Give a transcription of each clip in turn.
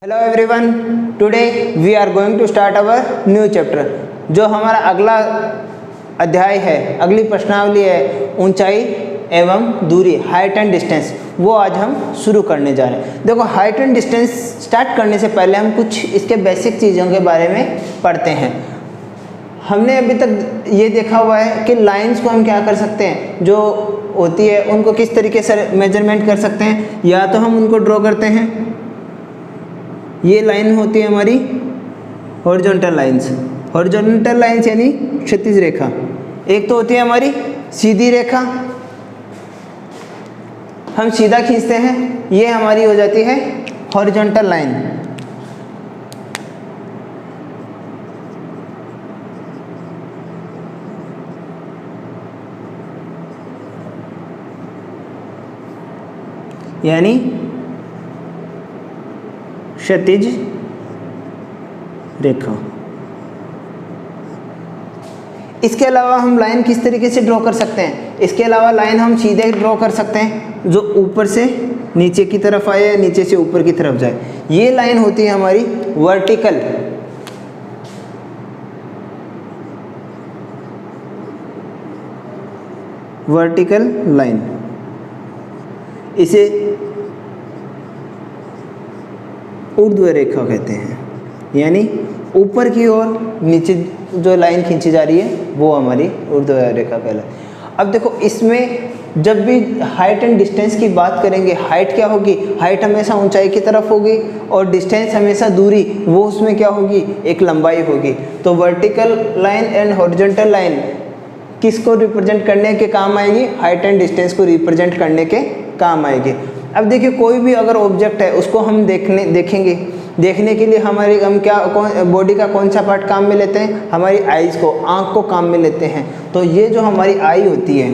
Hello everyone, today we are going to start our new chapter. जो हमारा अगला अध्याय है, अगली प्रश्नावली है ऊंचाई एवं दूरी, हाइट एंड डिस्टेंस, वो आज हम शुरू करने जा रहे हैं। देखो, हाइट एंड डिस्टेंस स्टार्ट करने से पहले हम कुछ इसके बेसिक चीज़ों के बारे में पढ़ते हैं। हमने अभी तक ये देखा हुआ है कि लाइंस को हम क्या कर सकते हैं, जो होती है उनको किस तरीके से मेजरमेंट कर सकते हैं। या तो हम उनको ड्रॉ करते हैं, ये लाइन होती है हमारी हॉरिजॉन्टल लाइंस। हॉरिजॉन्टल लाइंस यानी क्षैतिज रेखा। एक तो होती है हमारी सीधी रेखा, हम सीधा खींचते हैं, ये हमारी हो जाती है हॉरिजॉन्टल लाइन। यानी क्षैतिज रेखा। इसके अलावा हम लाइन किस तरीके से ड्रॉ कर सकते हैं? इसके अलावा लाइन हम सीधे ड्रॉ कर सकते हैं, जो ऊपर से नीचे की तरफ आए, नीचे से ऊपर की तरफ जाए। ये लाइन होती है हमारी वर्टिकल। वर्टिकल लाइन, इसे ऊर्ध्व रेखा कहते हैं। यानी ऊपर की ओर नीचे जो लाइन खींची जा रही है वो हमारी ऊर्ध्व रेखा कहलाती है। अब देखो, इसमें जब भी हाइट एंड डिस्टेंस की बात करेंगे, हाइट क्या होगी? हाइट हमेशा ऊंचाई की तरफ होगी और डिस्टेंस हमेशा दूरी, वो उसमें क्या होगी? एक लंबाई होगी। तो vertical line and horizontal line किसको रिप्रेजेंट करने के काम आएगी? हाइट एंड डिस्टेंस को रिप्रेजेंट करने के काम आएगी। अब देखिए, कोई भी अगर ऑब्जेक्ट है उसको हम देखेंगे, देखने के लिए हम बॉडी का कौन सा पार्ट काम में लेते हैं? हमारी आईज को, आँख को काम में लेते हैं। तो ये जो हमारी आई होती है,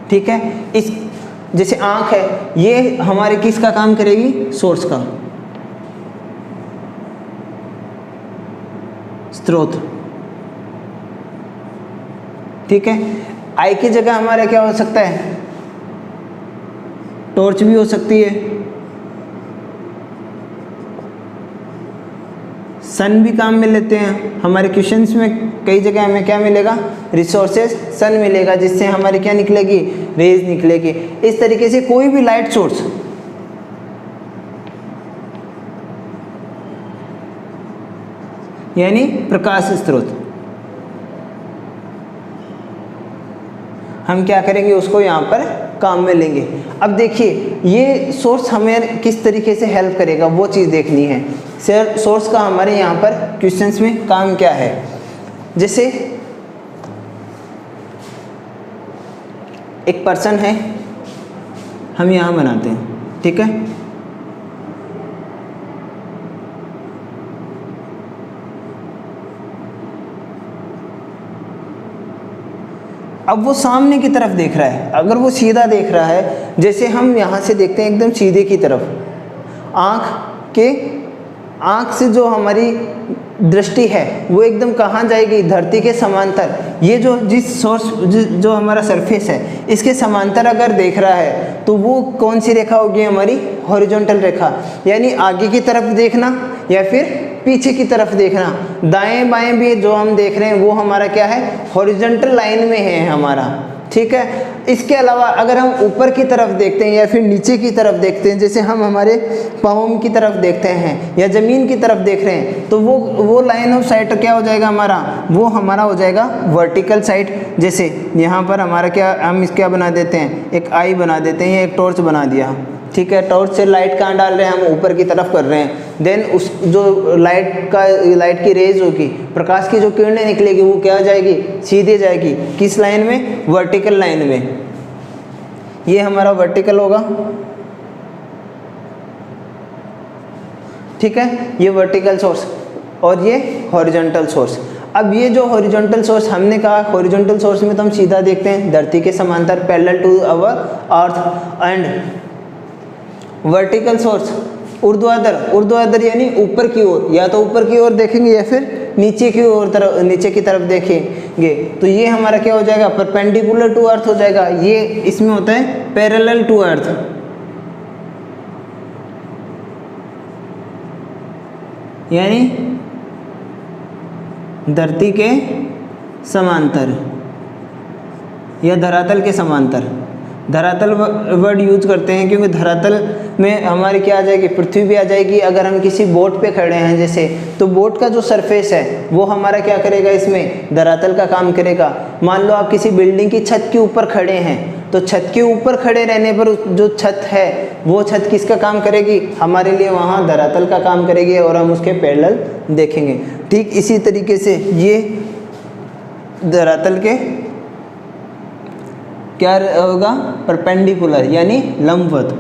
ठीक है, इस जैसे आँख है, ये हमारे किसका काम करेगी? सोर्स का, स्रोत। ठीक है, आई की जगह हमारा क्या हो सकता है? टॉर्च भी हो सकती है, सन भी काम में लेते हैं। हमारे क्वेश्चंस में कई जगह हमें क्या मिलेगा? रिसोर्सेज सन मिलेगा, जिससे हमारी क्या निकलेगी? रेज निकलेगी। इस तरीके से कोई भी लाइट सोर्स, यानी प्रकाश स्रोत, हम क्या करेंगे? उसको यहाँ पर काम में लेंगे। अब देखिए, ये सोर्स हमें किस तरीके से हेल्प करेगा, वो चीज़ देखनी है। सोर्स का हमारे यहाँ पर क्वेश्चंस में काम क्या है? जैसे एक पर्सन है, हम यहाँ बनाते हैं, ठीक है। अब वो सामने की तरफ देख रहा है। अगर वो सीधा देख रहा है, जैसे हम यहाँ से देखते हैं एकदम सीधे की तरफ, आँख से जो हमारी दृष्टि है वो एकदम कहाँ जाएगी? धरती के समांतर। ये जो हमारा सरफेस है, इसके समांतर अगर देख रहा है तो वो कौन सी रेखा होगी? हमारी हॉरिजॉन्टल रेखा। यानी आगे की तरफ देखना या फिर पीछे की तरफ देखना, दाएं बाएं भी जो हम देख रहे हैं वो हमारा क्या है? हॉरिजॉन्टल लाइन में है हमारा, ठीक है। इसके अलावा अगर हम ऊपर की तरफ देखते हैं या फिर नीचे की तरफ देखते हैं, जैसे हम हमारे पाँव की तरफ देखते हैं या ज़मीन की तरफ देख रहे हैं, तो वो लाइन ऑफ साइट क्या हो जाएगा हमारा? वो हमारा हो जाएगा वर्टिकल साइट। जैसे यहाँ पर हमारा हम क्या बना देते हैं? एक आई बना देते हैं या एक टॉर्च बना दिया, ठीक है। टॉर्च से लाइट कहाँ डाल रहे हैं? हम ऊपर की तरफ कर रहे हैं। देन उस जो लाइट की रेज होगी, प्रकाश की जो किरणें निकलेगी, वो क्या जाएगी? सीधे जाएगी। किस लाइन में? वर्टिकल लाइन में। ये हमारा वर्टिकल होगा, ठीक है, ये वर्टिकल सोर्स, और ये हॉरिजॉन्टल सोर्स। अब ये जो हॉरिजॉन्टल सोर्स हमने कहा, हॉरिजॉन्टल सोर्स में तो हम सीधा देखते हैं, धरती के समांतर, parallel to our earth. And vertical source ऊर्ध्वाधर, ऊर्ध्वाधर यानी ऊपर की ओर, या तो ऊपर की ओर देखेंगे या फिर नीचे की तरफ देखेंगे तो ये हमारा क्या हो जाएगा, परपेंडिकुलर टू अर्थ हो जाएगा। ये इसमें होता है पैरेलल टू अर्थ, यानी धरती के समांतर या धरातल के समांतर। धरातल वर्ड यूज करते हैं क्योंकि धरातल में हमारी क्या आ जाएगी, पृथ्वी भी आ जाएगी। अगर हम किसी बोट पे खड़े हैं जैसे, तो बोट का जो सरफेस है वो हमारा क्या करेगा, इसमें धरातल का काम करेगा। मान लो आप किसी बिल्डिंग की छत के ऊपर खड़े हैं, तो छत के ऊपर खड़े रहने पर जो छत है वो छत किसका काम करेगी, हमारे लिए वहाँ धरातल का काम करेगी और हम उसके पैरेलल देखेंगे। ठीक इसी तरीके से ये धरातल के क्या होगा, परपेंडिकुलर यानी लंबवत,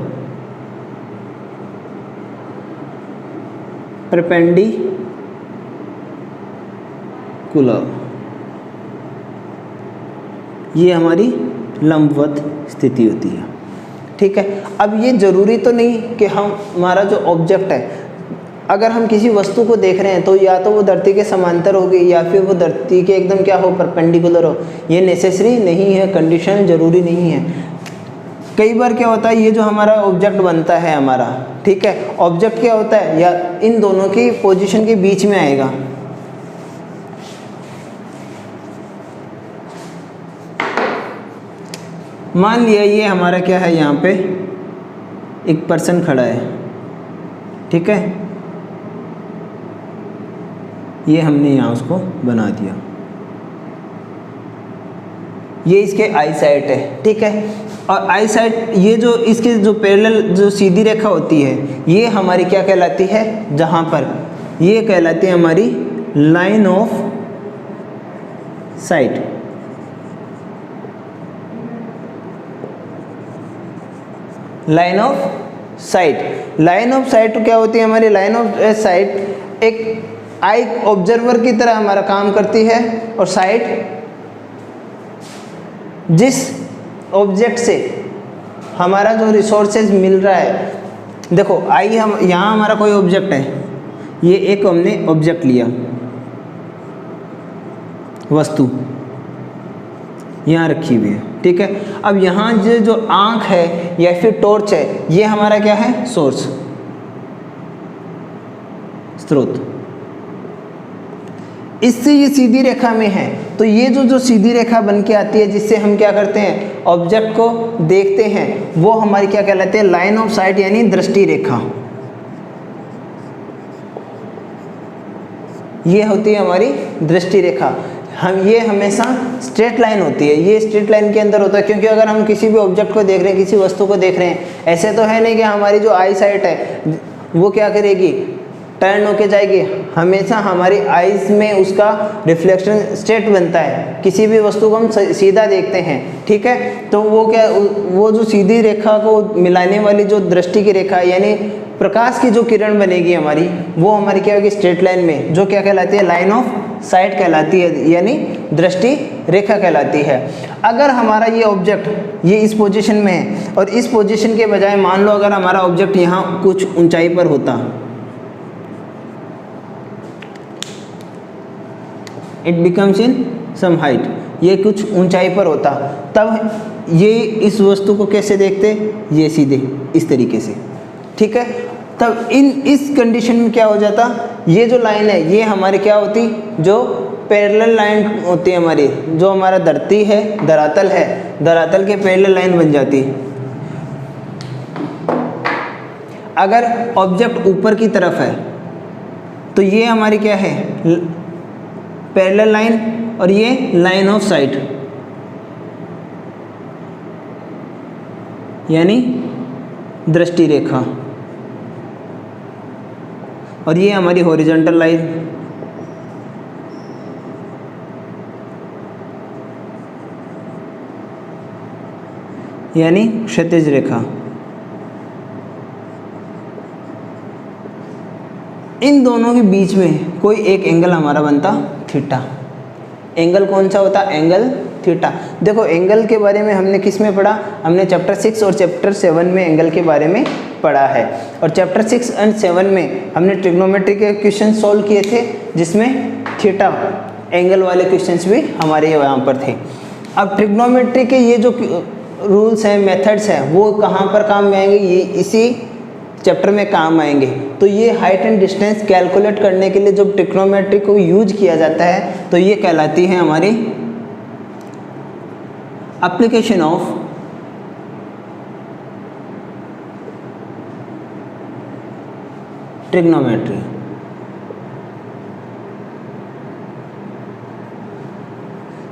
परपेंडिकुलर, ये हमारी लंबवत स्थिति होती है। ठीक है। अब ये ज़रूरी तो नहीं कि हमारा जो ऑब्जेक्ट है, अगर हम किसी वस्तु को देख रहे हैं तो या तो वो धरती के समांतर होगी या फिर वो धरती के एकदम क्या हो, परपेंडिकुलर हो। ये नेसेसरी नहीं है, कंडीशन ज़रूरी नहीं है। कई बार क्या होता है, ये जो हमारा ऑब्जेक्ट बनता है हमारा, ठीक है, ऑब्जेक्ट क्या होता है, या इन दोनों की पोजीशन के बीच में आएगा। मान लिया ये हमारा क्या है, यहाँ पे एक पर्सन खड़ा है, ठीक है, ये हमने यहाँ उसको बना दिया, ये इसके आई साइट है, ठीक है। और आई साइट, ये जो इसके जो पैरेलल जो सीधी रेखा होती है, ये हमारी क्या कहलाती है, जहाँ पर ये कहलाती है हमारी line of site. Line of site, line of site क्या होती है हमारी, लाइन ऑफ साइट एक आई ऑब्जर्वर की तरह हमारा काम करती है। और साइट जिस ऑब्जेक्ट से हमारा जो रिसोर्सेज मिल रहा है, देखो आई हम यहाँ हमारा कोई ऑब्जेक्ट है, ये एक हमने ऑब्जेक्ट लिया, वस्तु यहाँ रखी हुई है, ठीक है। अब यहाँ जो आँख है या फिर टॉर्च है, ये हमारा क्या है, सोर्स, स्रोत। इससे ये सीधी रेखा में है, तो ये जो सीधी रेखा बन के आती है जिससे हम क्या करते हैं, ऑब्जेक्ट को देखते हैं, वो हमारी क्या कहलाती है, लाइन ऑफ साइट यानी दृष्टि रेखा। ये होती है हमारी दृष्टि रेखा। ये हमेशा स्ट्रेट लाइन होती है, ये स्ट्रेट लाइन के अंदर होता है, क्योंकि अगर हम किसी भी ऑब्जेक्ट को देख रहे हैं, किसी वस्तु को देख रहे हैं, ऐसे तो है नहीं कि हमारी जो आई साइट है वो क्या करेगी, टर्न होके जाएगी। हमेशा हमारी आईज में उसका रिफ्लेक्शन स्ट्रेट बनता है, किसी भी वस्तु को हम सीधा देखते हैं, ठीक है। तो वो क्या, वो जो सीधी रेखा को मिलाने वाली जो दृष्टि की रेखा यानी प्रकाश की जो किरण बनेगी हमारी, वो हमारी क्या होगी, स्ट्रेट लाइन में, जो क्या कहलाती है, लाइन ऑफ साइट कहलाती है, यानी दृष्टि रेखा कहलाती है। अगर हमारा ये ऑब्जेक्ट ये इस पोजीशन में है और इस पोजीशन के बजाय मान लो अगर हमारा ऑब्जेक्ट यहाँ कुछ ऊंचाई पर होता, it becomes in some height, ये कुछ ऊंचाई पर होता, तब ये इस वस्तु को कैसे देखते, ये सीधे इस तरीके से, ठीक है। तब इस कंडीशन में क्या हो जाता, ये जो लाइन है ये हमारी क्या होती, जो पैरेलल लाइन होती है हमारी, जो हमारा धरती है, धरातल है, धरातल के पैरेलल लाइन बन जाती। अगर ऑब्जेक्ट ऊपर की तरफ है तो ये हमारी क्या है, पैरेलल लाइन, और ये लाइन ऑफ साइट यानी दृष्टि रेखा, और ये हमारी हॉरिजॉन्टल लाइन, यानी क्षैतिज रेखा। इन दोनों के बीच में कोई एक एंगल हमारा बनता थीटा। एंगल कौन सा होता, एंगल थीटा। देखो एंगल के बारे में हमने किस में पढ़ा, हमने चैप्टर 6 और चैप्टर 7 में एंगल के बारे में पढ़ा है। और चैप्टर 6 एंड 7 में हमने ट्रिग्नोमेट्री के क्वेश्चन सॉल्व किए थे, जिसमें थीटा एंगल वाले क्वेश्चंस भी हमारे यहाँ पर थे। अब ट्रिग्नोमेट्री के ये जो रूल्स हैं, मेथड्स हैं, वो कहाँ पर काम में आएंगे, ये इसी चैप्टर में काम आएंगे। तो ये हाइट एंड डिस्टेंस कैलकुलेट करने के लिए जो ट्रिग्नोमेट्री को यूज किया जाता है, तो ये कहलाती है हमारी एप्लीकेशन ऑफ ट्रिग्नोमेट्री।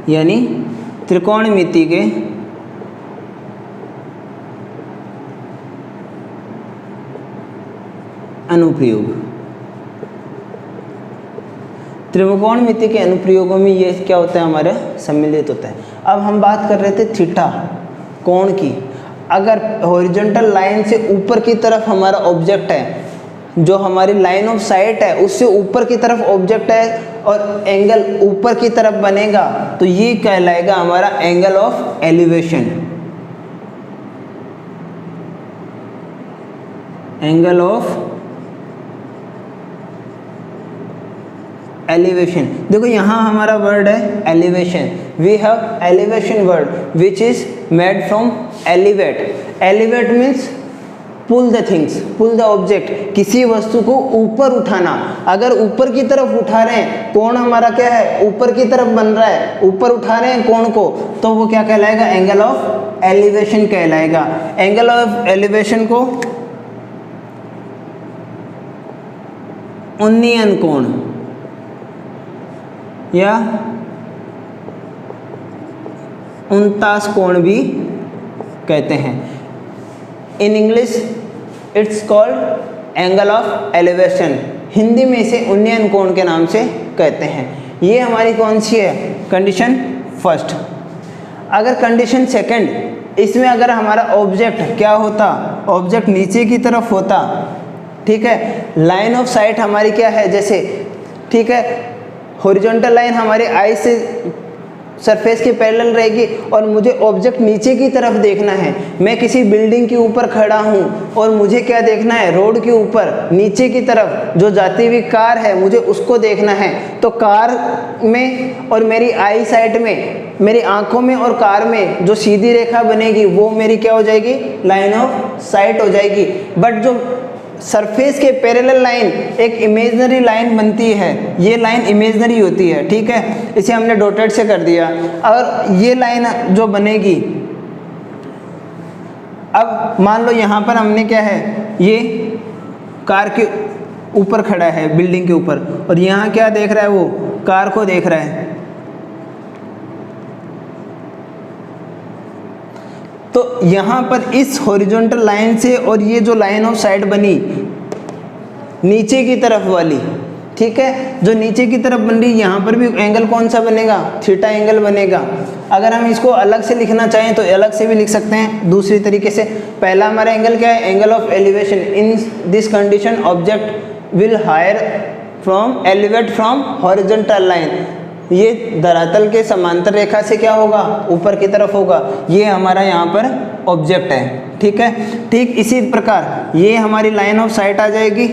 यानी त्रिकोणमिति के अनुप्रयोग। त्रिकोणमिति के अनुप्रयोगों में ये क्या होता है, हमारा सम्मिलित होता है। अब हम बात कर रहे थे थीटा कोण की। अगर हॉरिजॉन्टल लाइन से ऊपर की तरफ हमारा ऑब्जेक्ट है, जो हमारी लाइन ऑफ साइट है उससे ऊपर की तरफ ऑब्जेक्ट है और एंगल ऊपर की तरफ बनेगा, तो ये कहलाएगा हमारा angle of elevation. Angle of elevation. देखो यहाँ हमारा वर्ड है elevation. We have elevation word which is made from elevate. Elevate means pull the things, pull the object, किसी वस्तु को ऊपर उठाना। अगर ऊपर की तरफ उठा रहे हैं, कोण हमारा क्या है, ऊपर की तरफ बन रहा है, ऊपर उठा रहे हैं कोण को, तो वो क्या कहलाएगा, एंगल ऑफ एलिवेशन कहलाएगा। एंगल ऑफ एलिवेशन को उन्नयन कोण या उनतास कोण भी कहते हैं। In English it's called angle of elevation. Hindi में इसे उन्नयन कोण के नाम से कहते हैं। ये हमारी कौन सी है, कंडीशन फर्स्ट। अगर कंडीशन सेकंड, इसमें अगर हमारा ऑब्जेक्ट क्या होता, ऑब्जेक्ट नीचे की तरफ होता, ठीक है, लाइन ऑफ साइट हमारी क्या है, जैसे ठीक है, हॉरिजॉन्टल लाइन हमारे आई से सरफेस के पैरेलल रहेगी और मुझे ऑब्जेक्ट नीचे की तरफ देखना है। मैं किसी बिल्डिंग के ऊपर खड़ा हूँ और मुझे क्या देखना है, रोड के ऊपर नीचे की तरफ जो जाती हुई कार है मुझे उसको देखना है। तो कार में और मेरी आई साइट में, मेरी आंखों में और कार में जो सीधी रेखा बनेगी वो मेरी क्या हो जाएगी, लाइन ऑफ साइट हो जाएगी। बट जो सरफेस के पैरेलल लाइन एक इमेजिनरी लाइन बनती है, ये लाइन इमेजिनरी होती है, ठीक है, इसे हमने डॉटेड से कर दिया। और ये लाइन जो बनेगी, अब मान लो यहाँ पर हमने क्या है, ये कार के ऊपर खड़ा है बिल्डिंग के ऊपर, और यहाँ क्या देख रहा है, वो कार को देख रहा है। तो यहाँ पर इस हॉरिजॉन्टल लाइन से और ये जो लाइन ऑफ साइट बनी नीचे की तरफ वाली, ठीक है, जो नीचे की तरफ बन रही, यहाँ पर भी एंगल कौन सा बनेगा, थीटा एंगल बनेगा। अगर हम इसको अलग से लिखना चाहें तो अलग से भी लिख सकते हैं दूसरी तरीके से। पहला हमारा एंगल क्या है, angle of elevation. In this condition object will hire from elevate from horizontal line. ये धरातल के समांतर रेखा से क्या होगा, ऊपर की तरफ होगा। ये हमारा यहाँ पर ऑब्जेक्ट है, ठीक है। ठीक इसी प्रकार ये हमारी लाइन ऑफ साइट आ जाएगी।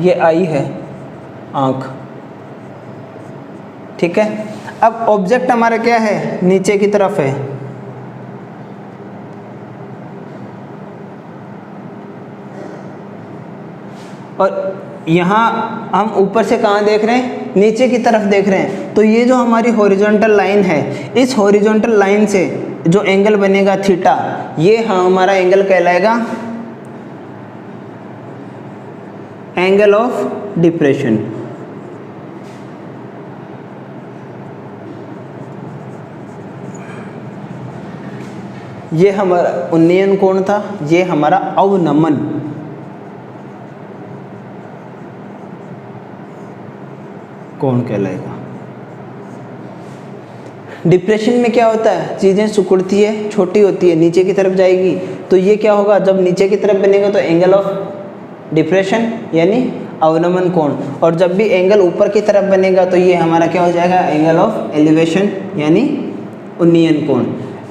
ये आई है आँख, ठीक है। अब ऑब्जेक्ट हमारा क्या है, नीचे की तरफ है, और यहाँ हम ऊपर से कहाँ देख रहे हैं, नीचे की तरफ देख रहे हैं। तो ये जो हमारी हॉरिजॉन्टल लाइन है, इस हॉरिजॉन्टल लाइन से जो एंगल बनेगा थीटा, ये हमारा एंगल कहलाएगा एंगल ऑफ डिप्रेशन। ये हमारा उन्नयन कोण था, ये हमारा अवनमन कोण कहलाएगा। डिप्रेशन में क्या होता है, चीज़ें सिकुड़ती है, छोटी होती है, नीचे की तरफ जाएगी। तो ये क्या होगा, जब नीचे की तरफ बनेगा तो एंगल ऑफ डिप्रेशन यानी अवनमन कोण, और जब भी एंगल ऊपर की तरफ बनेगा तो ये हमारा क्या हो जाएगा, एंगल ऑफ एलिवेशन यानी उन्नयन कोण।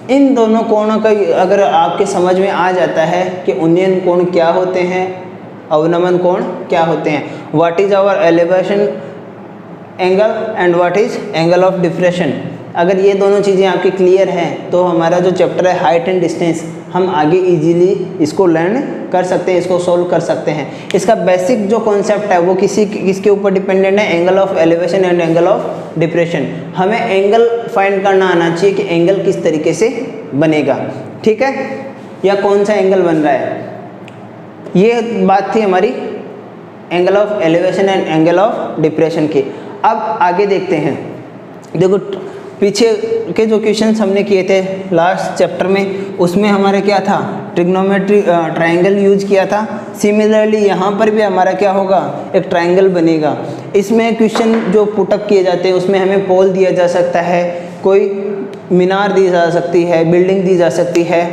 इन दोनों कोणों का अगर आपके समझ में आ जाता है कि उन्नयन कोण क्या होते हैं, अवनमन कोण क्या होते हैं, what is our elevation angle and what is angle of depression, अगर ये दोनों चीज़ें आपकी क्लियर हैं तो हमारा जो चैप्टर है हाइट एंड डिस्टेंस हम आगे इजीली इसको लर्न कर सकते हैं, इसको सोल्व कर सकते हैं। इसका बेसिक जो कॉन्सेप्ट है वो किसके ऊपर डिपेंडेंट है, angle of elevation and angle of depression. हमें एंगल फाइंड करना आना चाहिए कि एंगल किस तरीके से बनेगा, ठीक है, या कौन सा एंगल बन रहा है। ये बात थी हमारी angle of elevation and angle of depression की। अब आगे देखते हैं। देखो पीछे के जो क्वेश्चंस हमने किए थे लास्ट चैप्टर में, उसमें हमारे क्या था, ट्रिग्नोमेट्री ट्रायंगल यूज किया था। सिमिलरली यहाँ पर भी हमारा क्या होगा, एक ट्रायंगल बनेगा। इसमें क्वेश्चन जो पुटअप किए जाते हैं उसमें हमें पोल दिया जा सकता है, कोई मीनार दी जा सकती है, बिल्डिंग दी जा सकती है,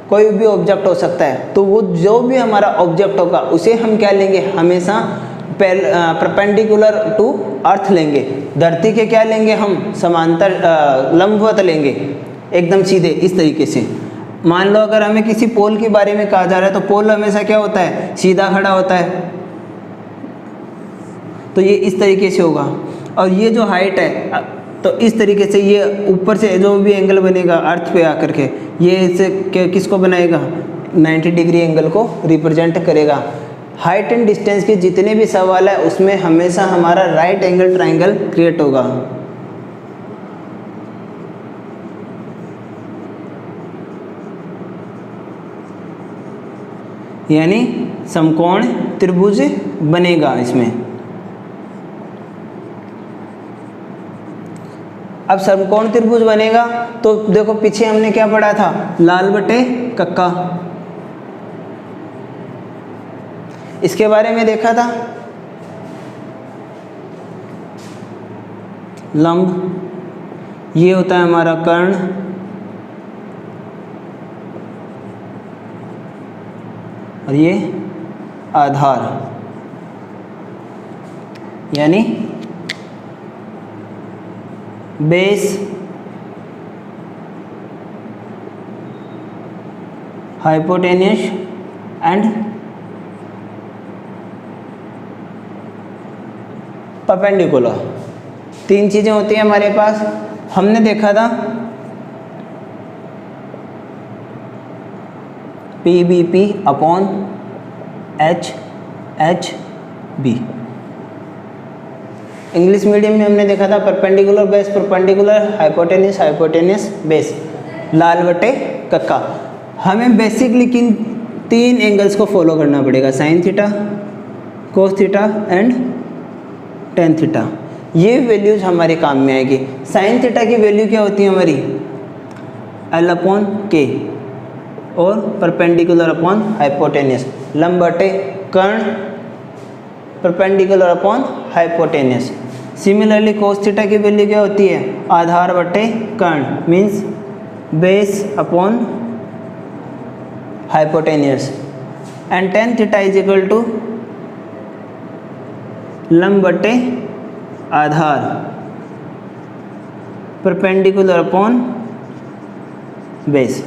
कोई भी ऑब्जेक्ट हो सकता है। तो वो जो भी हमारा ऑब्जेक्ट होगा उसे हम क्या लेंगे, हमेशा परपेंडिकुलर टू अर्थ लेंगे। धरती के क्या लेंगे हम, समांतर लंबवत लेंगे, एकदम सीधे इस तरीके से। मान लो अगर हमें किसी पोल के बारे में कहा जा रहा है तो पोल हमेशा क्या होता है, सीधा खड़ा होता है, तो ये इस तरीके से होगा। और ये जो हाइट है तो इस तरीके से ये ऊपर से जो भी एंगल बनेगा अर्थ पे आकर के, ये इसे किसको बनाएगा, 90 डिग्री एंगल को रिप्रेजेंट करेगा। हाइट एंड डिस्टेंस के जितने भी सवाल है उसमें हमेशा हमारा राइट एंगल ट्रायंगल क्रिएट होगा। यानी समकोण त्रिभुज बनेगा इसमें। अब समकोण त्रिभुज बनेगा तो देखो पीछे हमने क्या पढ़ा था, लाल बटे कक्का, इसके बारे में देखा था। लंब ये होता है हमारा कर्ण, और ये आधार यानी बेस, हाइपोटेन्यूस एंड परपेंडिकुलर। तीन चीज़ें होती हैं हमारे पास। हमने देखा था P B P upon H H B. English medium में हमने देखा था perpendicular base perpendicular, hypotenuse hypotenuse base, लाल बटे कक्का। हमें बेसिकली किन तीन एंगल्स को फॉलो करना पड़ेगा, sine theta, cos theta and tan theta. ये वैल्यूज हमारे काम में आएगी। साइन थीटा की वैल्यू क्या होती है हमारी, एल अपॉन के, और परपेंडिकुलर अपॉन हाइपोटेन्यूस, लंब बटे कर्ण, perpendicular upon hypotenuse. Similarly cos theta की वैल्यू क्या होती है, आधार बटे कर्ण, means base upon hypotenuse, and tan theta is equal to लंब बटे आधार, परपेंडिकुलर अपॉन बेस।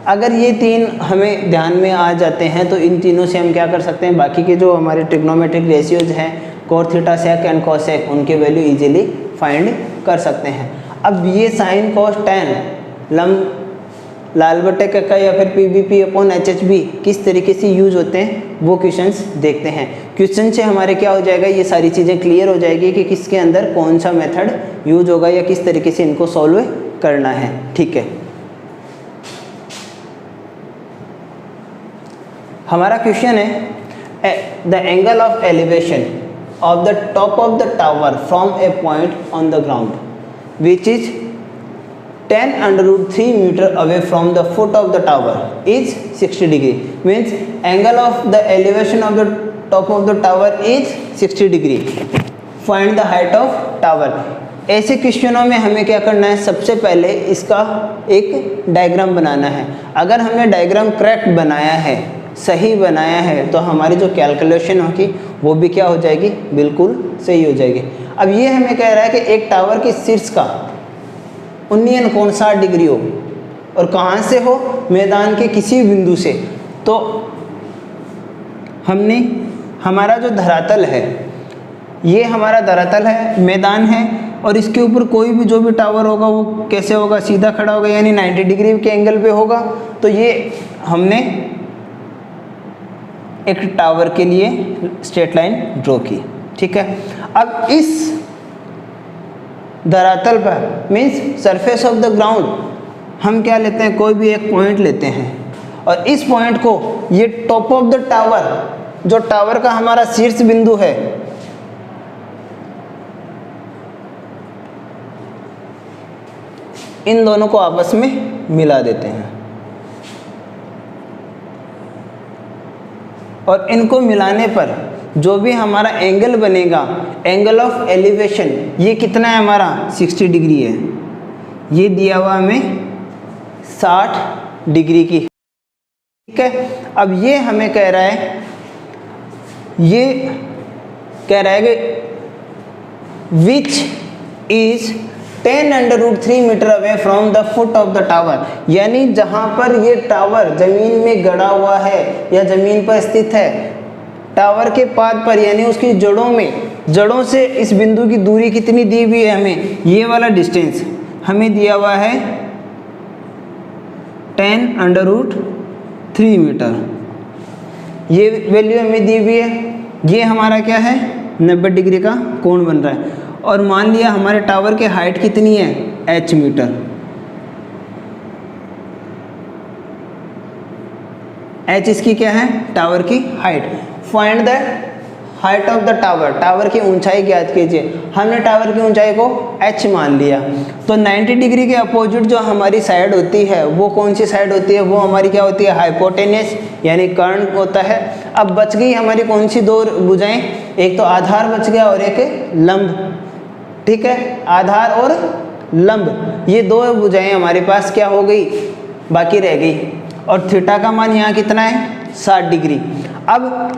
अगर ये तीन हमें ध्यान में आ जाते हैं तो इन तीनों से हम क्या कर सकते हैं, बाकी के जो हमारे ट्रिग्नोमेट्रिक रेशियोज हैं, cos theta sec and cosec, उनके वैल्यू इजीली फाइंड कर सकते हैं। अब ये साइन कोस टेन, लंब लाल बटे कक्का या फिर p B P upon H H b किस तरीके से यूज होते हैं वो क्वेश्चंस देखते हैं। क्वेश्चन से हमारे क्या हो जाएगा, ये सारी चीज़ें क्लियर हो जाएगी कि किसके अंदर कौन सा मेथड यूज होगा या किस तरीके से इनको सॉल्व करना है, ठीक है। हमारा क्वेश्चन है the angle of elevation of the top of the tower from A point on the ground which is 10√3 meter away from the foot of the tower is 60 degree. Means angle of the elevation of the top of the tower is 60 degree. Find the height of tower. ऐसे क्वेश्चनों में हमें क्या करना है, सबसे पहले इसका एक डायग्राम बनाना है। अगर हमने डायग्राम करेक्ट बनाया है, सही बनाया है तो हमारी जो कैलकुलेशन होगी वो भी क्या हो जाएगी, बिल्कुल सही हो जाएगी। अब ये हमें कह रहा है कि एक टावर की शीर्ष का उन्नयन कोण 60 डिग्री हो और कहाँ से हो, मैदान के किसी बिंदु से। तो हमने हमारा जो धरातल है, ये हमारा धरातल है, मैदान है, और इसके ऊपर कोई भी जो भी टावर होगा वो कैसे होगा, सीधा खड़ा होगा, यानी 90 डिग्री के एंगल पे होगा। तो ये हमने एक टावर के लिए स्ट्रेट लाइन ड्रॉ की, ठीक है। अब इस धरातल पर means surface of the ground हम क्या लेते हैं, कोई भी एक पॉइंट लेते हैं, और इस पॉइंट को ये टॉप ऑफ द टावर, जो टावर का हमारा शीर्ष बिंदु है, इन दोनों को आपस में मिला देते हैं और इनको मिलाने पर जो भी हमारा एंगल बनेगा, एंगल ऑफ एलिवेशन, ये कितना है हमारा 60 डिग्री है। ये दिया हुआ हमें 60 डिग्री की, ठीक है। अब ये हमें कह रहा है, ये कह रहा है कि which is 10√3 metre away from the foot of the tower, यानी जहाँ पर ये टावर जमीन में गड़ा हुआ है या जमीन पर स्थित है, टावर के पाद पर यानी उसकी जड़ों में, जड़ों से इस बिंदु की दूरी कितनी दी हुई है हमें, ये वाला डिस्टेंस हमें दिया हुआ है 10√3 मीटर, ये वैल्यू हमें दी हुई है। ये हमारा क्या है, 90 डिग्री का कोण बन रहा है। और मान लिया हमारे टावर की हाइट कितनी है, h मीटर। h इसकी क्या है, टावर की height. Find the height of the tower, tower की ऊंचाई ज्ञात कीजिए। हमने टावर की ऊंचाई को h मान लिया, तो 90 डिग्री के अपोजिट जो हमारी साइड होती है वो कौन सी साइड होती है, वो हमारी क्या होती है, हाइपोटेनस यानी कर्ण होता है। अब बच गई हमारी कौन सी दो भुजाएं, एक तो आधार बच गया और एक लंब, ठीक है। आधार और लंब ये दो भुजाएं हमारे पास क्या हो गई, बाकी रह गई। और थीटा का मान यहाँ कितना है, 60 डिग्री। अब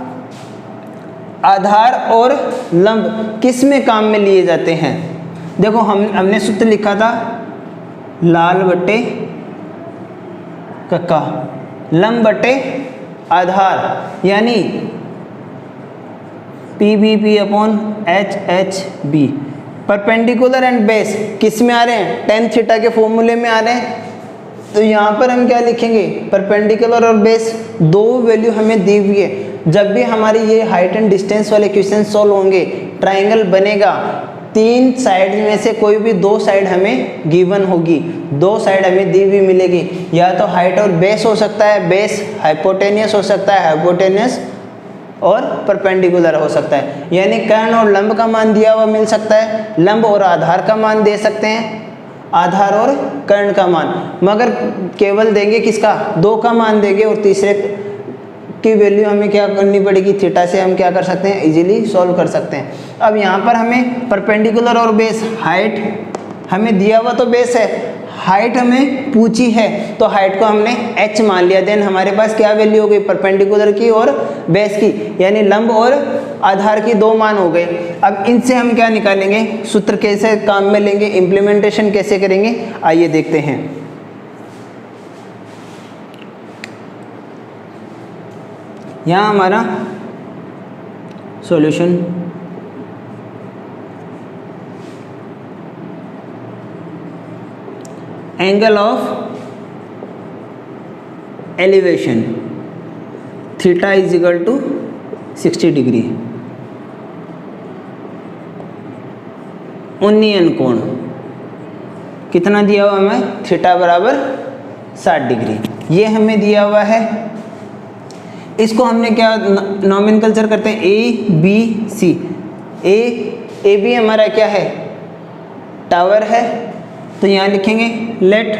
आधार और लंब किस में काम में लिए जाते हैं, देखो हमने सूत्र लिखा था लाल बटे कक्का, लंब बटे आधार, यानी PBP upon HHB। Perpendicular and base किस में आ रहे हैं, टेन थीटा के फॉर्मूले में आ रहे हैं। तो यहाँ पर हम क्या लिखेंगे, परपेंडिकुलर और बेस, दो वैल्यू हमें दी हुई है। जब भी हमारी ये हाइट एंड डिस्टेंस वाले क्वेश्चन सॉल्व होंगे, ट्राइंगल बनेगा, तीन साइड में से कोई भी दो साइड हमें गिवन होगी, दो साइड हमें दी हुई मिलेगी। या तो हाइट और बेस हो सकता है, बेस हाइपोटेनियस हो सकता है, हाइपोटेनियस और परपेंडिकुलर हो सकता है। यानी कर्ण और लंब का मान दिया हुआ मिल सकता है, लंब और आधार का मान दे सकते हैं, आधार और कर्ण का मान, मगर केवल देंगे किसका, दो का मान देंगे, और तीसरे की वैल्यू हमें क्या करनी पड़ेगी, थीटा से हम क्या कर सकते हैं, इजीली सॉल्व कर सकते हैं। अब यहाँ पर हमें परपेंडिकुलर और बेस, हाइट हमें दिया हुआ तो बेस है, हाइट हमें पूछी है तो हाइट को हमने h मान लिया। देन हमारे पास क्या वैल्यू हो गई, परपेंडिकुलर की और बेस की, यानी लंब और आधार की दो मान हो गए। अब इनसे हम क्या निकालेंगे, सूत्र कैसे काम में लेंगे, इम्प्लीमेंटेशन कैसे करेंगे, आइए देखते हैं। यहाँ हमारा solution angle of elevation theta is equal to 60 degree, उन्नयन कोण कितना दिया हुआ हमें, थीटा बराबर 60 डिग्री, ये हमें दिया हुआ है। इसको हमने क्या नॉमेनक्लेचर करते हैं, ABC। AB हमारा क्या है, टावर है, तो यहाँ लिखेंगे let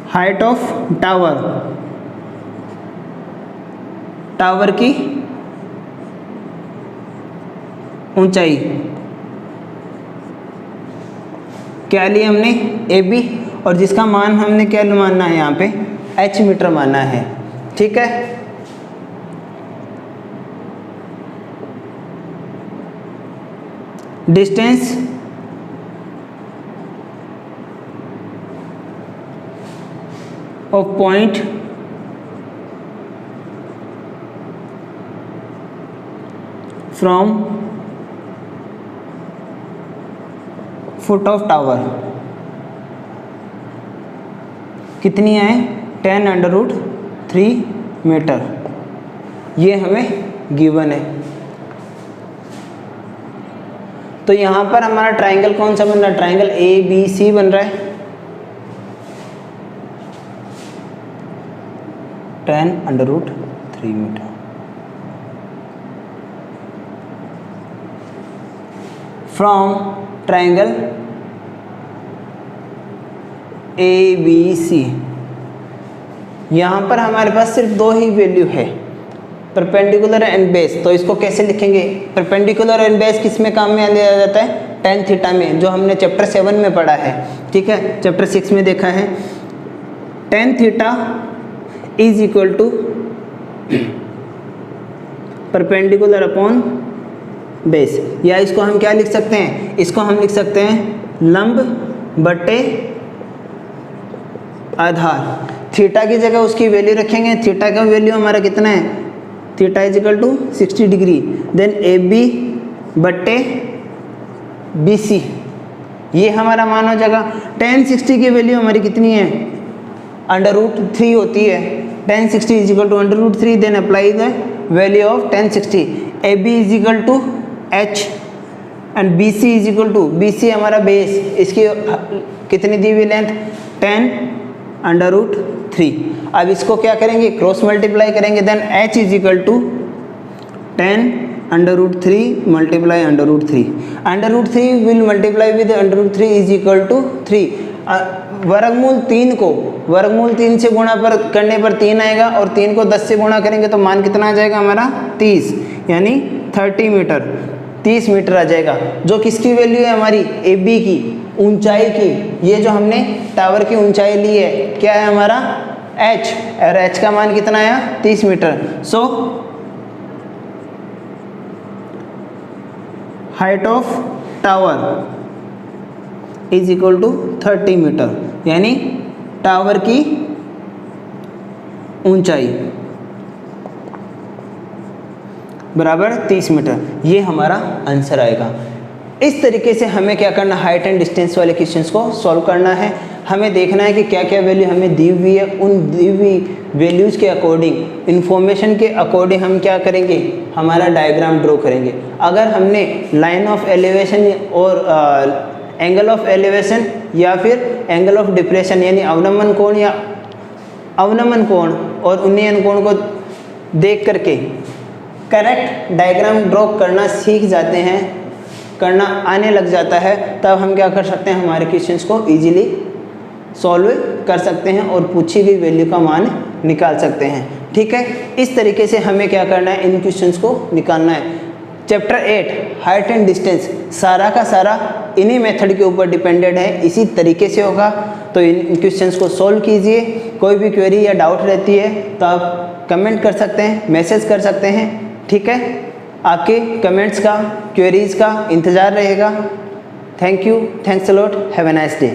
height of tower, tower की ऊंचाई क्या लिया हमने, AB, और जिसका मान हमने क्या मानना है यहाँ पे h मीटर माना है। ठीक है, distance of point from foot of tower कितनी है 10√3 मीटर, ये हमें गिवन है। तो यहाँ पर हमारा ट्राइंगल कौन सा बन रहा है, ट्राइंगल ABC बन रहा है, 10√3 मीटर। फ्रॉम ट्राइंगल ABC, यहाँ पर हमारे पास सिर्फ दो ही वैल्यू है, परपेंडिकुलर एंड बेस। तो इसको कैसे लिखेंगे, परपेंडिकुलर एंड बेस किस में काम में लिया जाता है, tan थीटा में, जो हमने चैप्टर 7 में पढ़ा है। ठीक है, चैप्टर 6 में देखा है, tan theta is equal to perpendicular upon base, या इसको हम क्या लिख सकते हैं, इसको हम लिख सकते हैं लंब बटे आधार। थीटा की जगह उसकी वैल्यू रखेंगे, थीटा का वैल्यू हमारा कितना है, theta is equal to 60 degree, then AB बटे BC, ये हमारा मान हो जाएगा। tan 60 की वैल्यू हमारी कितनी है, √3 होती है, tan 60 is equal to √3, then apply the value of tan 60, AB is equal to H and BC is equal to, BC हमारा बेस, इसकी कितनी दी हुई लेंथ 10√3। अब इसको क्या करेंगे, क्रॉस मल्टीप्लाई करेंगे, then H is equal to 10√3 multiply √3, √3 will multiply with √3 is equal to 3। वर्गमूल 3 को वर्गमूल 3 से गुणा पर करने पर 3 आएगा, और 3 को 10 से गुणा करेंगे तो मान कितना आ जाएगा हमारा 30, यानी 30 मीटर, 30 मीटर आ जाएगा, जो किसकी वैल्यू है हमारी AB की, ऊंचाई की। ये जो हमने टावर की ऊंचाई ली है क्या है हमारा H, और H का मान कितना आया 30 metre. So height of tower is equal to 30 metre, यानी टावर की ऊंचाई बराबर 30 मीटर, ये हमारा आंसर आएगा। इस तरीके से हमें क्या करना, हाइट एंड डिस्टेंस वाले क्वेश्चंस को सॉल्व करना है। हमें देखना है कि क्या क्या वैल्यू हमें दी हुई है, उन दी हुई वैल्यूज़ के अकॉर्डिंग, इन्फॉर्मेशन के अकॉर्डिंग हम क्या करेंगे, हमारा डायग्राम ड्रॉ करेंगे। अगर हमने लाइन ऑफ एलिवेशन और एंगल ऑफ एलिवेशन या फिर एंगल ऑफ डिप्रेशन यानी अवनमन कोण या अवनमन कोण और उन्नयन कोण को देख करके करेक्ट डायग्राम ड्रॉ करना सीख जाते हैं, करना आने लग जाता है, तब हम क्या कर सकते हैं, हमारे क्वेश्चंस को इजीली सॉल्व कर सकते हैं और पूछी गई वैल्यू का मान निकाल सकते हैं। ठीक है, इस तरीके से हमें क्या करना है, इन क्वेश्चंस को निकालना है। चैप्टर 8 हाइट एंड डिस्टेंस सारा का सारा इन्हीं मेथड के ऊपर डिपेंडेड है, इसी तरीके से होगा। तो इन क्वेश्चंस को सॉल्व कीजिए। कोई भी क्वेरी या डाउट रहती है तो आप कमेंट कर सकते हैं, मैसेज कर सकते हैं। ठीक है, आपके कमेंट्स का, क्वेरीज का इंतज़ार रहेगा। Thank you, thanks a lot, have a nice day.